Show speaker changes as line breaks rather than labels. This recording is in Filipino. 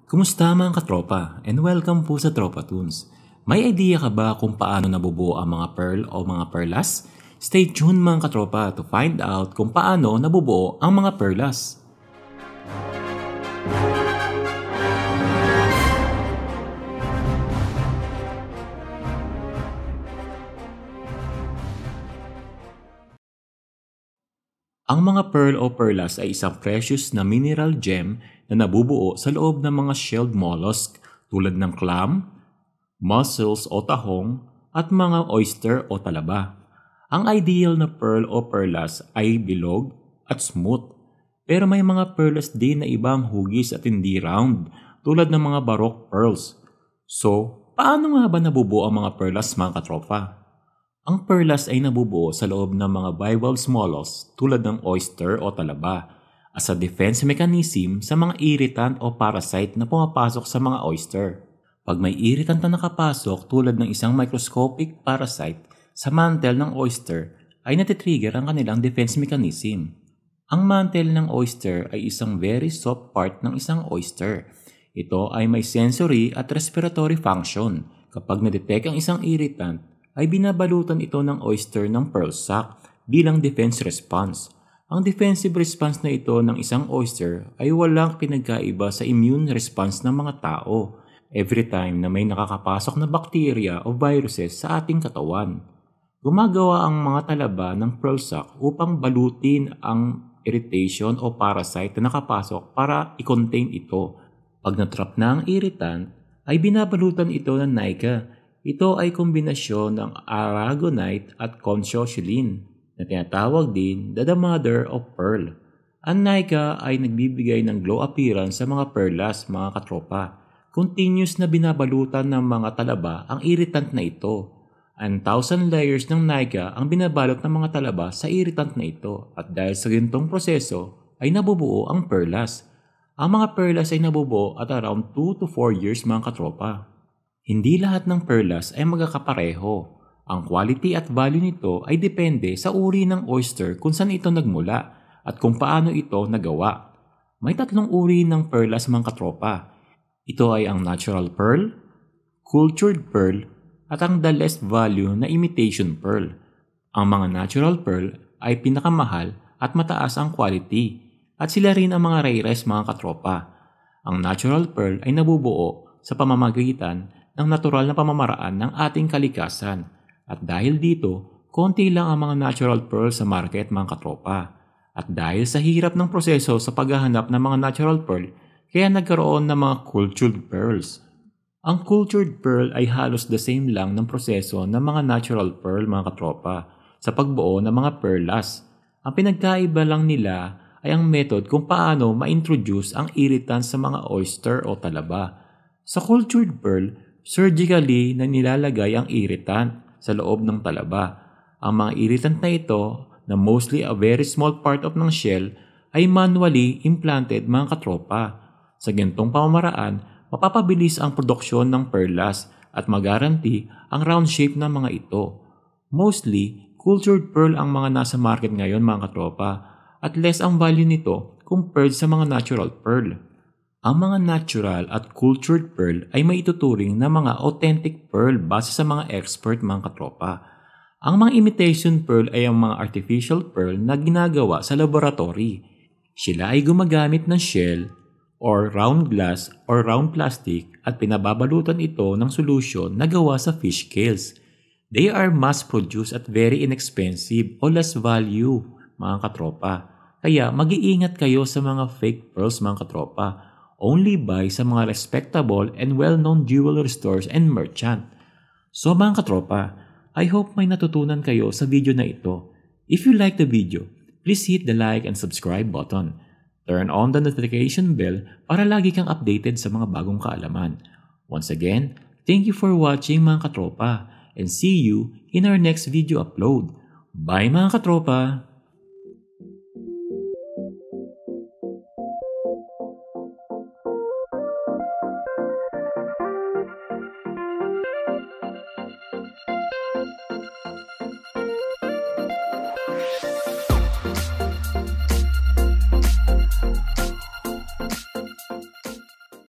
Kumusta mga katropa and welcome po sa Tropa Tunes. May idea ka ba kung paano nabubuo ang mga pearl o mga perlas? Stay tuned mga katropa to find out kung paano nabubuo ang mga perlas. Ang mga pearl o perlas ay isang precious na mineral gem na nabubuo sa loob ng mga shelled mollusk tulad ng clam, mussels o tahong at mga oyster o talaba. Ang ideal na pearl o perlas ay bilog at smooth, pero may mga perlas din na ibang hugis at hindi round tulad ng mga baroque pearls. So, paano nga ba nabubuo ang mga perlas mga katropa? Ang perlas ay nabubuo sa loob ng mga bivalve mollusks tulad ng oyster o talaba as a defense mechanism sa mga irritant o parasite na pumapasok sa mga oyster. Pag may irritant na nakapasok tulad ng isang microscopic parasite sa mantle ng oyster ay natitrigger ang kanilang defense mechanism. Ang mantle ng oyster ay isang very soft part ng isang oyster. Ito ay may sensory at respiratory function. Kapag na-detect ang isang irritant, ay binabalutan ito ng oyster ng pearl sac bilang defense response. Ang defensive response na ito ng isang oyster ay walang pinagkaiba sa immune response ng mga tao every time na may nakakapasok na bakterya o viruses sa ating katawan. Gumagawa ang mga talaba ng pearl sac upang balutin ang irritation o parasite na nakapasok para i-contain ito. Pag natrap na ang irritant, ay binabalutan ito ng NICA. Ito ay kombinasyon ng aragonite at conchosyline na tinatawag din the mother of pearl. Ang NICA ay nagbibigay ng glow appearance sa mga perlas mga katropa. Continuous na binabalutan ng mga talaba ang irritant na ito. Ang 1,000 layers ng NICA ang binabalot ng mga talaba sa irritant na ito at dahil sa ganitong proseso ay nabubuo ang perlas. Ang mga perlas ay nabubuo at around 2 to 4 years mga katropa. Hindi lahat ng perlas ay magkakapareho. Ang quality at value nito ay depende sa uri ng oyster kung saan ito nagmula at kung paano ito nagawa. May 3 uri ng perlas mga katropa. Ito ay ang natural pearl, cultured pearl, at ang the less value na imitation pearl. Ang mga natural pearl ay pinakamahal at mataas ang quality at sila rin ang mga rarest mga katropa. Ang natural pearl ay nabubuo sa pamamagitan ng natural na pamamaraan ng ating kalikasan. At dahil dito, konti lang ang mga natural pearls sa market mga katropa. At dahil sa hirap ng proseso sa paghahanap ng mga natural pearl, kaya nagkaroon ng mga cultured pearls. Ang cultured pearl ay halos the same lang ng proseso ng mga natural pearl mga katropa sa pagbuo ng mga perlas. Ang pinagkaiba lang nila ay ang method kung paano ma-introduce ang irritant sa mga oyster o talaba. Sa cultured pearl, surgically na nilalagay ang irritant sa loob ng talaba. Ang mga irritant na ito, na mostly a very small part of ng shell, ay manually implanted mga katropa. Sa ganitong pamamaraan, mapapabilis ang produksyon ng perlas at magaranti ang round shape ng mga ito. Mostly, cultured pearl ang mga nasa market ngayon mga katropa at less ang value nito compared sa mga natural pearl. Ang mga natural at cultured pearl ay maituturing na mga authentic pearl base sa mga expert mga katropa. Ang mga imitation pearl ay ang mga artificial pearl na ginagawa sa laboratory. Sila ay gumagamit ng shell or round glass or round plastic at pinababalutan ito ng solution na gawa sa fish scales. They are mass-produced at very inexpensive o less value mga katropa. Kaya mag-iingat kayo sa mga fake pearls mga katropa. Only buy sa mga respectable and well-known jewelry stores and merchant. So mga katropa, I hope may natutunan kayo sa video na ito. If you like the video, please hit the like and subscribe button. Turn on the notification bell para lagi kang updated sa mga bagong kaalaman. Once again, thank you for watching mga katropa and see you in our next video upload. Bye mga katropa!